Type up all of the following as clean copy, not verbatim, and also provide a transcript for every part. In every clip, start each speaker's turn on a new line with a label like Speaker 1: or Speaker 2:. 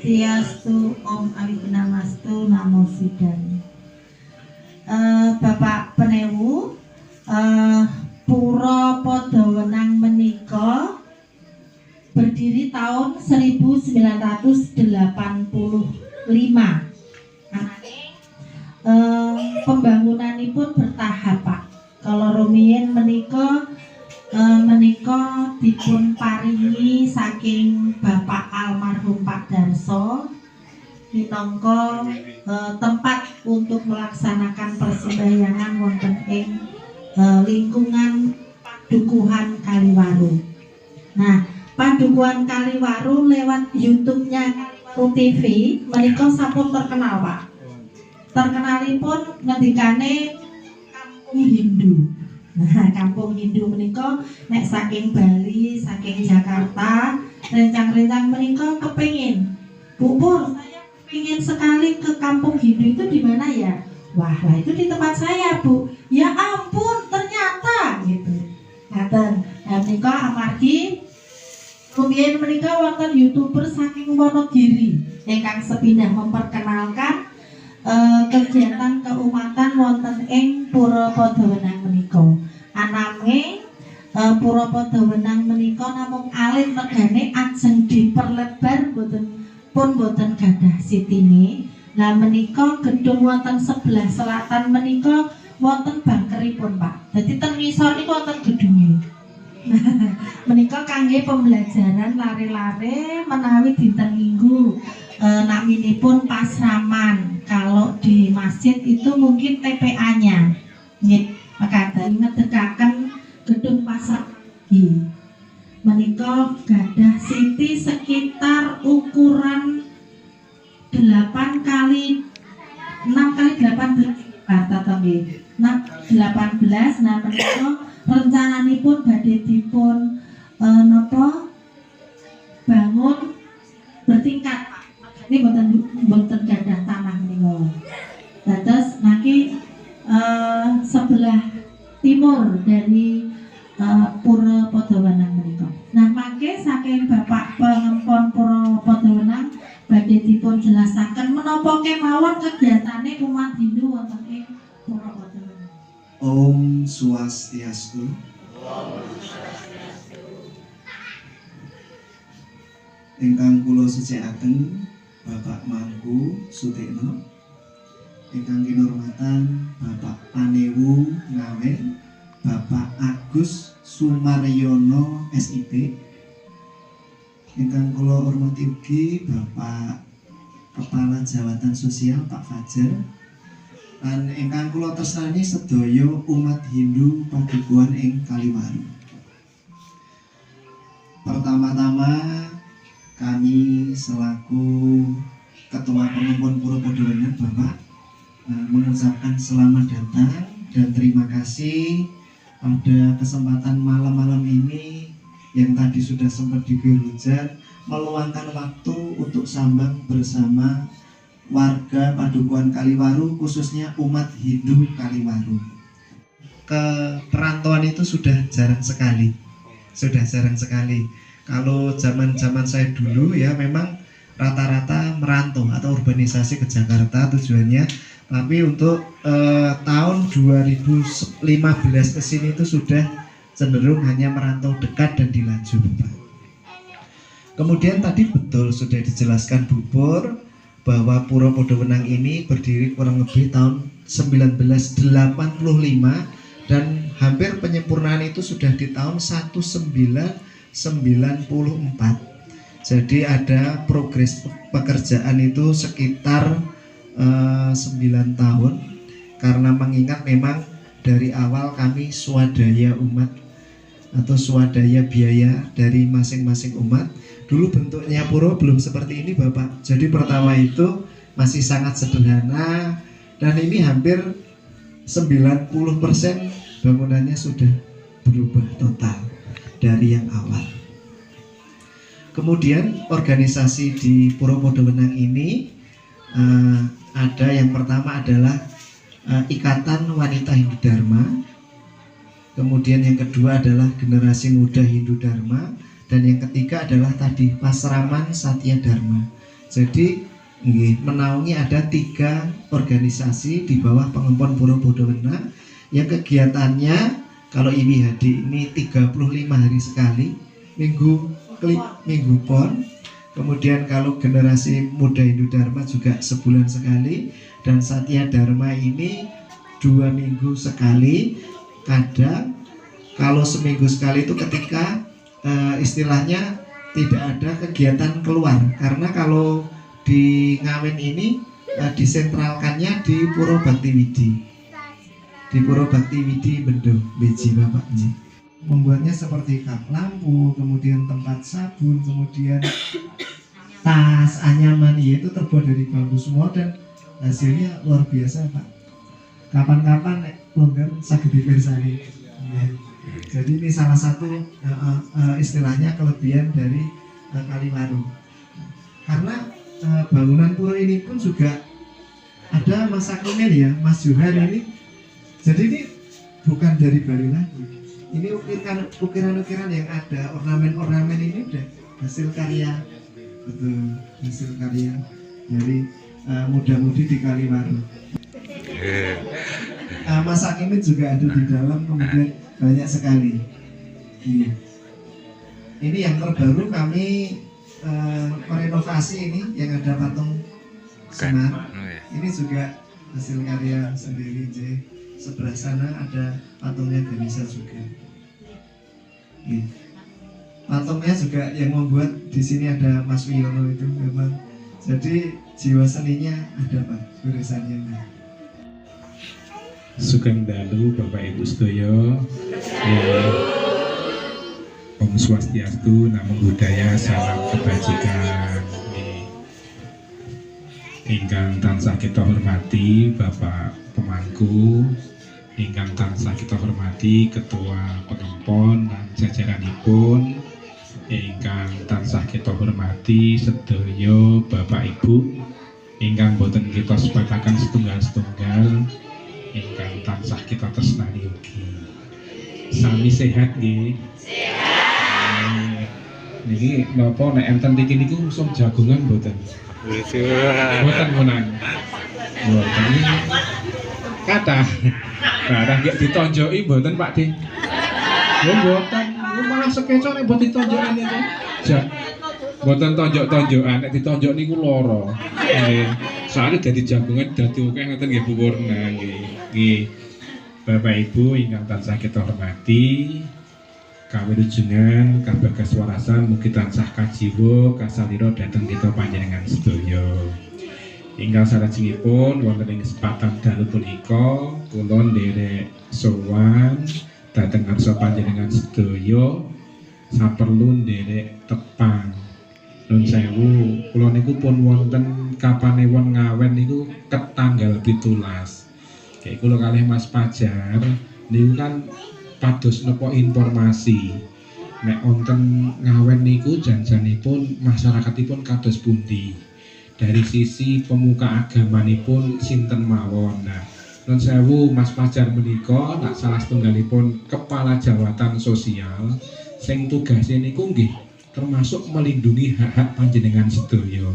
Speaker 1: Swastiastu, Om Awibunamastu, Namo Buddhaya. Bapak Penewu, Pura Podowenang menika berdiri tahun 1985. Pembangunanipun bertahap, Pak. Kalau rumiyin menika dipun paringi saking Bapak almarhum Pak Darso minangka tempat untuk melaksanakan persembahyangan wonten ing lingkungan Padukuhan Kaliwaru. Nah, Padukuhan Kaliwaru lewat YouTube-nya Kaliwaru TV menika sampun terkenal, Pak. Terkenalipun ngendikane Kampung Hindu. Nah, Kampung Hindu menika nek saking Bali, saking Jakarta, rencang-rencang menika kepengin, Bu Pur, saya kepengin sekali ke Kampung Hindu itu di mana ya? Wah, lah itu di tempat saya, Bu. Ya ampun, ternyata gitu. Ngaten. Nah, menika amargi rumiyin menika wonten YouTuber saking Wonogiri ingkang sepindah memperkenalkan kegiatan keumatan wonten ing Pura Podowenang menika. Ananging Pura Podowenang menika namung alit megane ajeng diperlebar boten gadah sitine. Lah menika gedung wonten sebelah selatan menika wonten bangkeripun, Pak. Dadi ten ngisor niku wonten gedunge. Menika kangge pembelajaran lare-lare menawi dinten Minggu naminipun pasraman. Kalau di masjid itu mungkin TPA-nya. Nggih, mekaten ngedekaken gedung pasraman iki. Menika gadah siti sekitar ukuran 8 kali 6 kali 18 kata nggih. 18. Nah, menika rencananipun badhe dipun bangun bertingkat, Pak. Ini boten gadah tanah menika. Dados niki sebelah timur dari Pura Podowenang menika. Nah, mangke saking Bapak Pengempon Pura Podowenang badhe dipun jelasaken menapa kemawon kegiatane umat Hindu wonten ing Pura Podowenang.
Speaker 2: Om Swastiastu. Ingkang kula sucikaken Bapak Mangku Sutikno, ingkang kinurmatan Bapak Panewu Ngawen, Bapak Agus Sumaryono SIP, ingkang kula hormati ugi Bapak Kepala Jawatan Sosial Pak Fajar, lan ingkang kula tresnani sedaya umat Hindu Padukuhan ing Kaliwaru. Pertama-tama kami selaku Ketua Pengempon Pura Podowenang Bapak mengucapkan selamat datang dan terima kasih pada kesempatan malam-malam ini yang tadi sudah sempat diguyur hujan, meluangkan waktu untuk sambang bersama warga Padukuhan Kaliwaru, khususnya umat Hindu Kaliwaru. Keperantauan itu sudah jarang sekali. Kalau zaman saya dulu ya memang rata-rata merantau atau urbanisasi ke Jakarta tujuannya, tapi untuk tahun 2015 ke sini itu sudah cenderung hanya merantau dekat dan di laju, Pak. Kemudian tadi betul sudah dijelaskan Bu Pur bahwa Pura Podowenang ini berdiri kurang lebih tahun 1985 dan hampir penyempurnaan itu sudah di tahun 1994. Jadi ada progres pekerjaan itu sekitar 9 tahun, karena mengingat memang dari awal kami swadaya umat atau swadaya biaya dari masing-masing umat. Dulu bentuknya pura belum seperti ini, Bapak. Jadi pertama itu masih sangat sederhana, dan ini hampir 90% bangunannya sudah berubah total dari yang awal. Kemudian organisasi di Pura Podowenang ini ada yang pertama adalah Ikatan Wanita Hindu Dharma, kemudian yang kedua adalah Generasi Muda Hindu Dharma, dan yang ketiga adalah tadi Pasraman Satya Dharma. Jadi menaungi ada 3 organisasi di bawah Pengempon Puro Bodowena yang kegiatannya kalau IWHD ini 35 hari sekali, minggu pon. Kemudian kalau generasi muda Hindu Dharma juga sebulan sekali, dan Satya Dharma ini 2 minggu sekali. Kadang kalau seminggu sekali itu ketika istilahnya tidak ada kegiatan keluar, karena kalau di Ngawen ini disentralkannya di Puro Bakti Widi, di Puro Bakti Widi Bendo Beji Bapak Ji. Membuatnya seperti kap lampu, kemudian tempat sabun, kemudian tas anyaman, itu terbuat dari bambu semua dan hasilnya luar biasa Pak. Kapan-kapan longgar sakit dipersani. Jadi ini salah satu istilahnya kelebihan dari Kaliwaru. Karena bangunan pura ini pun juga ada Mas Akimil ya, Mas Johan ini. Jadi ini bukan dari Bali lagi. Ini ukiran-ukiran yang ada, ornamen-ornamen ini udah hasil karya, betul, hasil karya dari muda-mudi di Kaliwaru. Mas Akimil juga ada di dalam, kemudian banyak sekali. Ini yang terbaru kami merenovasi ini yang ada patung Semar. Ini juga hasil karya sendiri. Sebelah sana ada patungnya Ganesha juga. Patungnya juga yang membuat di sini ada Mas Wiono itu memang. Jadi jiwa seninya ada Pak, tulisannya.
Speaker 3: Sugeng dalu Bapak Ibu sedaya. Om Swastiastu, Namo Buddhaya, salam kebajikan. Ingkang tansah kita hormati Bapak Pemangku, ingkang tansah kita hormati Ketua Pengempon dan jajaranipun, ingkang tansah kita hormati sedaya Bapak Ibu, ingkang boten kita sebataken setunggal-setunggal, ingkang tansah kita tresnani ugi. Sami sehat nggih? Niki napa nek enten niki niku usum jagongan mboten? Mboten menan. Mboten. Kathah nggih ditonjoki mboten Pak Di. Lho mboten, malah sekeco nek mboten ditonjokan niku. Mboten tonjok-tonjokan, nek ditonjok niku lara. Nggih. Soale dadi jagongan dadi akeh ngoten nggih Bu Purna nggih. Nggih. Bapak Ibu ingkang tansah kita hormati, kawilujengan kabagas warasan mugi tansah kajiwa kasalira dhateng kita panjenengan sedaya. Ingkang salajengipun wonten ing kesempatan dalu punika kula nderek sowan dhateng ngarsa panjenengan sedaya saperlu nderek tepang. Nun sewu, kula niku pun wonten kapanewon Ngawen niku ketanggal 17. Kayak kula kalih Mas Pajar niku kan pados napa informasi nek wonten Ngawen niku janjanipun masyarakatipun kados pundi, dari sisi pemuka agamanipun sinten mawon. Nah, nun sewu Mas Pajar menika nak salah setunggalipun kepala jawatan sosial sing tugasé niku nggih termasuk melindungi hak-hak panjenengan sedaya.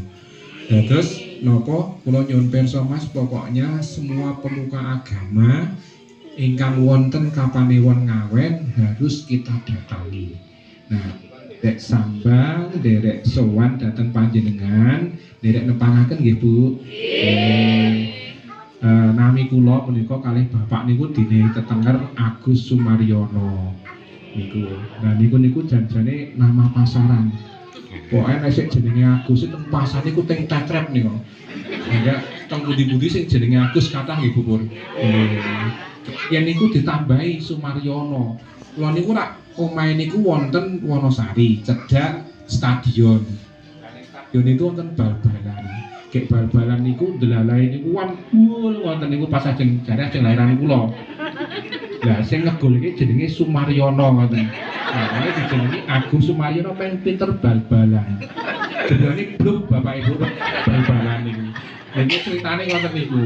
Speaker 3: Terus napa kula nyuwun pirsa Mas, pokoknya semua pemuka agama ingkang wonten kapanewon Ngawen harus kita datangi. Nah, dek sambal, derek sowan dateng panjenengan, derek nepangaken nggih Bu. Nami kula menika kalih bapak niku dene tetenger Agus Sumaryono. Nah niku janjane nama pasaran. Pokoke nek sik jenenge Agus itu pasar niku teng tetrep niku. Sehingga teng budi-budi sing jenenge Agus kathah nggih Bu Pur. Yen niku ditambahi Sumaryono. Kula niku rak omahe niku wonten Wonosari, cedhak stadion. Stadion itu wonten bal-balan. Kek bal-balan niku delalahe niku wonten niku pas ajeng jare ajeng lairan kula. Lah sing ngegol iki jenenge Sumaryono ngoten. Nah, ini dijenengi Agus Sumaryono pengen pinter bal-balan. Jenenge bluk Bapak Ibu bal-balan niku. Niki ceritane ngoten niku.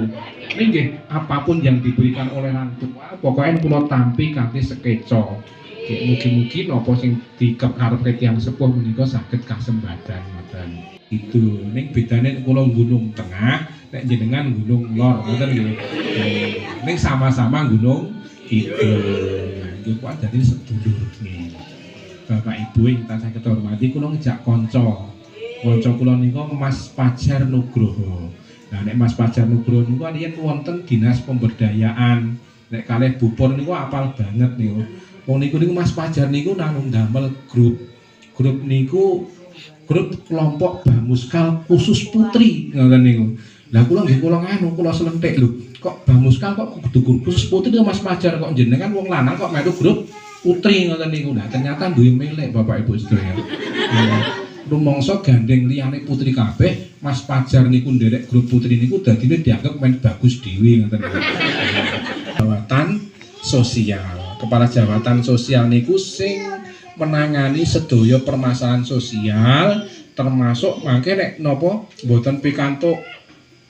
Speaker 3: Nggih, apapun yang diberikan oleh orang tua, pokoknya kula tampi kanthi sekeca. Mugi-mugi napa sing dikeparep tiyang sepuh menika saged kasembadan ngoten. itu. Ning bedane kula gunung tengah, nek jenengan gunung lor, ngoten nggih. Ning sama-sama gunung kidul. Nggih kuwi dadi sedulur nggih. Bapak Ibu yang tansah kita hormati, kula ngejak kanca. Kanca kula nika Mas Pajar Nugroho. Nah nek Mas Pajar Nugroho niku riyen wonten dinas pemberdayaan. Nek kalih Bu Pur niku apal banget niku. Wong niku Mas Pajar niku nanggung damel grup. Grup niku grup kelompok Bamuskal khusus putri ngoten niku. Lah kula nggih kula selentik lho. Kok Bamuskal kok kudu khusus putri Mas Pajar kok jenengan wong lanang kok melu grup putri ngoten niku. Nah ternyata duwe milik Bapak Ibu sedaya. Rumangsa gandeng liyane putri kabeh, Mas Pajar niku nderek grup putri niku dadine dianggap main bagus dhewe ngoten niku. Jabatan sosial. Kepala Jabatan Sosial niku sing menangani sedaya permasalahan sosial, termasuk mangke nek napa mboten pikantuk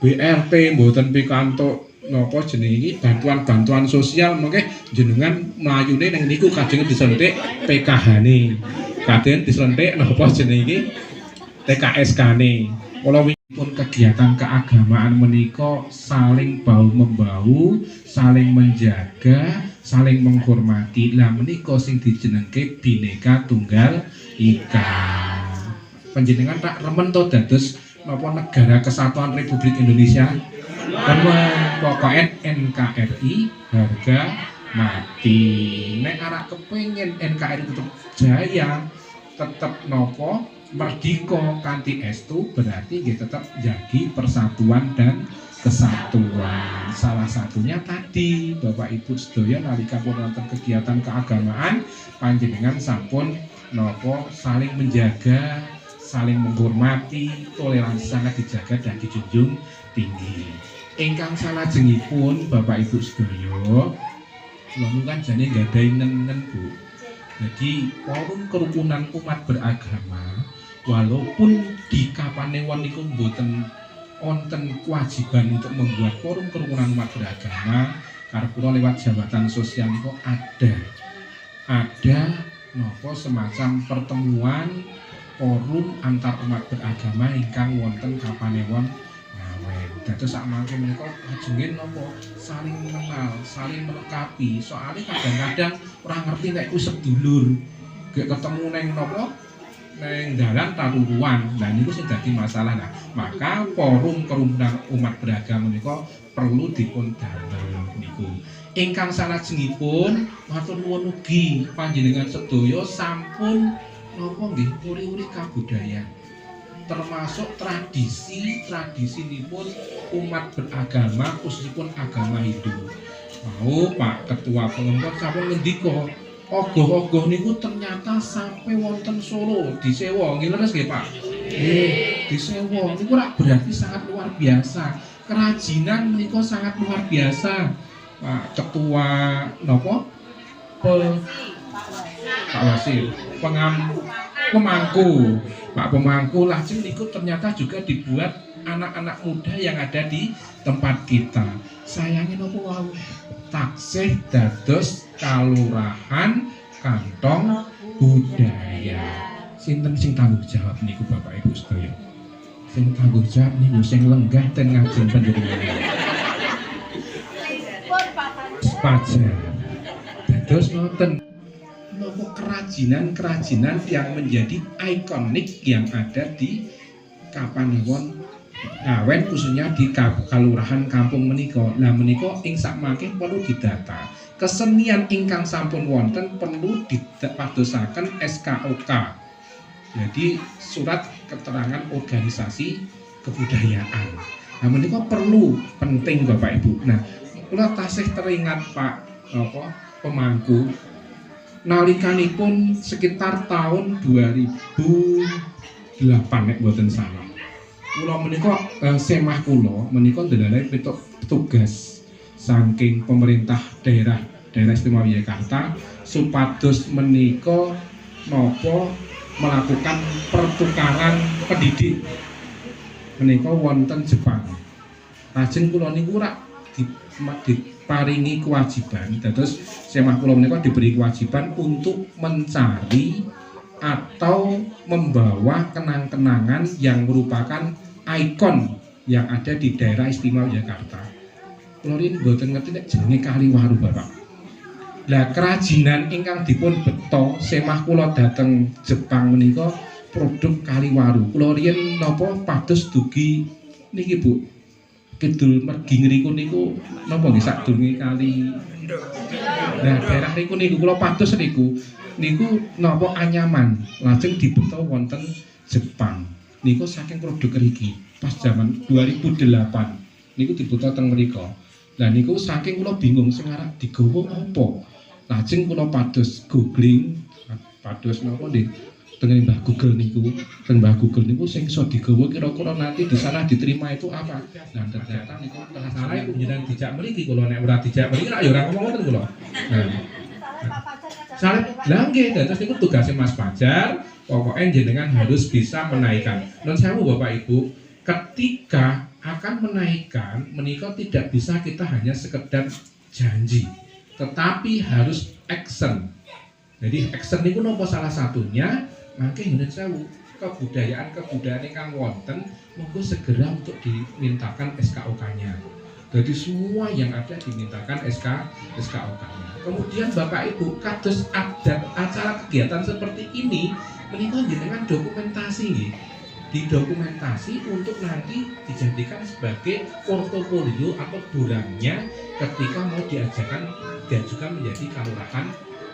Speaker 3: BRT, mboten pikantuk napa jenenge iki bantuan-bantuan sosial, mangke jenengan mlayune ning niku kadang disentik PKH-ne. Kadang disentik napa jenenge iki TKSK-ne. Kala pun kegiatan keagamaan menika saling bahu-membahu, saling menjaga, saling menghormati. Lah menika sing dijenengke Bhinneka Tunggal Ika. Panjenengan tak remen to dados napa Negara Kesatuan Republik Indonesia? Remen pokoknya NKRI harga mati. Nek arek kepengin NKRI tetep jaya, tetep napa merdika kanthi estu, berarti nggih tetap jagi persatuan dan kesatuan. Salah satunya tadi Bapak Ibu sedaya nalika pun wonten kegiatan keagamaan panjenengan sampun napa saling menjaga, saling menghormati, toleransi sangat dijaga dan dijunjung tinggi. Ingkang salajengipun Bapak Ibu sedaya, kula kan jane nggadahi nen-nen Bu. Jadi forum kerukunan umat beragama, walaupun di Kapanewon niku mboten wonten kewajiban untuk membuat forum kerukunan umat beragama, karena lewat jabatan sosial niku ada napa semacam pertemuan forum antar umat beragama ingkang wonten Kapanewon Ngawen. Dados sak mangke menika ajengipun napa saling mengenal, saling melengkapi. Soalnya kadang-kadang ora ngerti nek ku sedulur. Gek ketemu neng napa neng dalan taruruan. Nah niku sing dadi masalah. Nah, maka forum kerukunan umat beragama menika perlu dipun damel niku. Ingkang salajengipun matur nuwun ugi panjenengan sedaya sampun napa nggih uri-uri kabudayaan. Termasuk tradisi-tradisinipun umat beragama khususipun agama Hindu. Mau Pak Ketua Pengempot sampun ngendika, ogoh-ogoh niku ternyata sampai wonten Solo disewa, nggih leres nggih Pak? Disewa niku ora berarti sangat luar biasa. Kerajinan menika sangat luar biasa. Pak Ketua napa? Pak Wasil, pemangku. Pak Pemangku lajeng niku ternyata juga dibuat anak-anak muda yang ada di tempat kita. Sayangnya nopo wau taksih dados kalurahan kantong budaya. Sinten sing tanggung jawab niku Bapak Ibu sedaya? Sing tanggung jawab niku sing lenggah ten ngajeng panjenengan. Pajar. Dados ngoten kerajinan yang menjadi ikonik yang ada di Kapanewon Ngawen, khususnya di Kalurahan Kampung menika. Lah menika ing sakmangke perlu didata. Kesenian ingkang sampun wonten perlu dipadosaken SKOK. Jadi surat keterangan organisasi kebudayaan. Nah menika perlu penting Bapak Ibu. Nah, kula tasih teringat Pak Pemangku nalikanipun sekitar tahun 2008 nek mboten salah. Kula menika semah kula menika ndelalae petugas saking pemerintah daerah Istimewa Yogyakarta supados menika napa melakukan pertukaran pendidik. Menika wonten Jepang. Lajeng kula niku ora diparingi kewajiban, dados semah kula menika diberi kewajiban untuk mencari atau membawa kenang-kenangan yang merupakan ikon yang ada di daerah istimewa Jakarta. Kula riyen mboten ngerti nek jenenge Kaliwaru, Bapak. Lah kerajinan ingkang dipun beto semah kula dhateng Jepang menika produk Kaliwaru. Kula riyen napa pados dugi niki Bu. Kidul mergi ngriku niku napa nggih sadurunge kali. Nah, daerah niku kula pados niku napa anyaman lajeng dibeto wonten Jepang. Niku saking produk mriki pas zaman 2008 niku dibeto teng mrika. Lah niku saking kula bingung sing arep digawa apa. Lajeng kula pados googling, pados napa nggih teng Mbah Google niku sing iso digawa kira-kira nanti di sana diterima itu apa. Nah ternyata niku salah iku jenengan dijak mriki kula nek ora dijak mriki ya ora ngomong ngoten kula. Nah. Salah lha nggih dados niku tugasnya Mas Fajar, pokoknya jenengan harus bisa menaikkan. Non sewu Bapak Ibu, ketika akan menaikkan menika tidak bisa kita hanya sekedar janji, tetapi harus action. Jadi action niku napa salah satunya mangke non sewu kebudayaan ingkang wonten monggo segera untuk dimintakan SKOK-nya. Jadi semua yang ada dimintakan SKOK-nya. Kemudian Bapak Ibu kados adat acara kegiatan seperti ini menika jenengan dokumentasi nggih. Didokumentasi untuk nanti dijadikan sebagai portofolio atau borangnya ketika mau diajukan menjadi kelurahan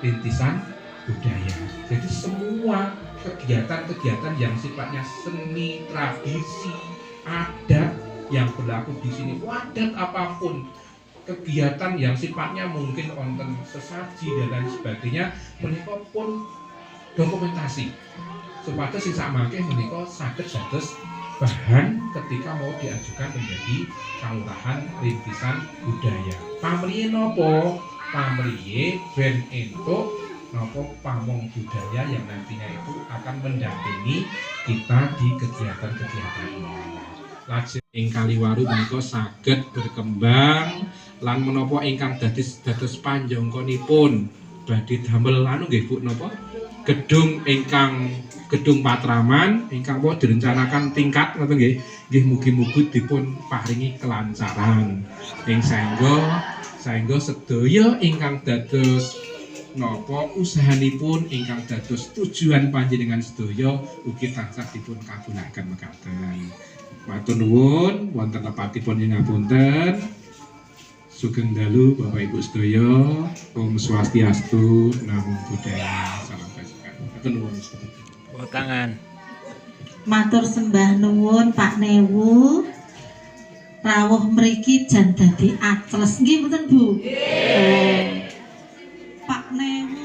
Speaker 3: rintisan budaya. Jadi semua kegiatan-kegiatan yang sifatnya seni, tradisi, adat yang berlaku di sini, wadat apapun, kegiatan yang sifatnya mungkin wonten sesaji dan lain sebagainya, menika pun dokumentasi. Supados sing sakmangke menika saged dados bahan ketika mau diajukan menjadi kelurahan rintisan budaya. Pamriye napa? Pamriye ben entuk napa pamong budaya yang nantinya itu akan mendampingi kita di kegiatan-kegiatan ini. Lajeng ing Kaliwaru menika saged berkembang lan menapa ingkang dados panjangkanipun badhe damel anu nggih Bu napa gedung patraman ingkang wau direncanakan tingkat ngoten nggih. Nggih mugi-mugi dipun paringi kelancaran ing saengga sedaya ingkang dados napa usahanipun ingkang dados tujuan panjenengan sedaya ugi tansah dipun kabulaken mekaten. Matur nuwun wonten lepatipun ing ngapunten. Sugeng dalu Bapak Ibu sedaya. Om Swastiastu, Namo Buddhaya. Salam kebajikan. Matur nuwun.
Speaker 4: Tangan.
Speaker 1: Matur sembah nuwun Pak Newu. Rawuh mriki jan dadi acles nggih mboten Bu? Pak Newu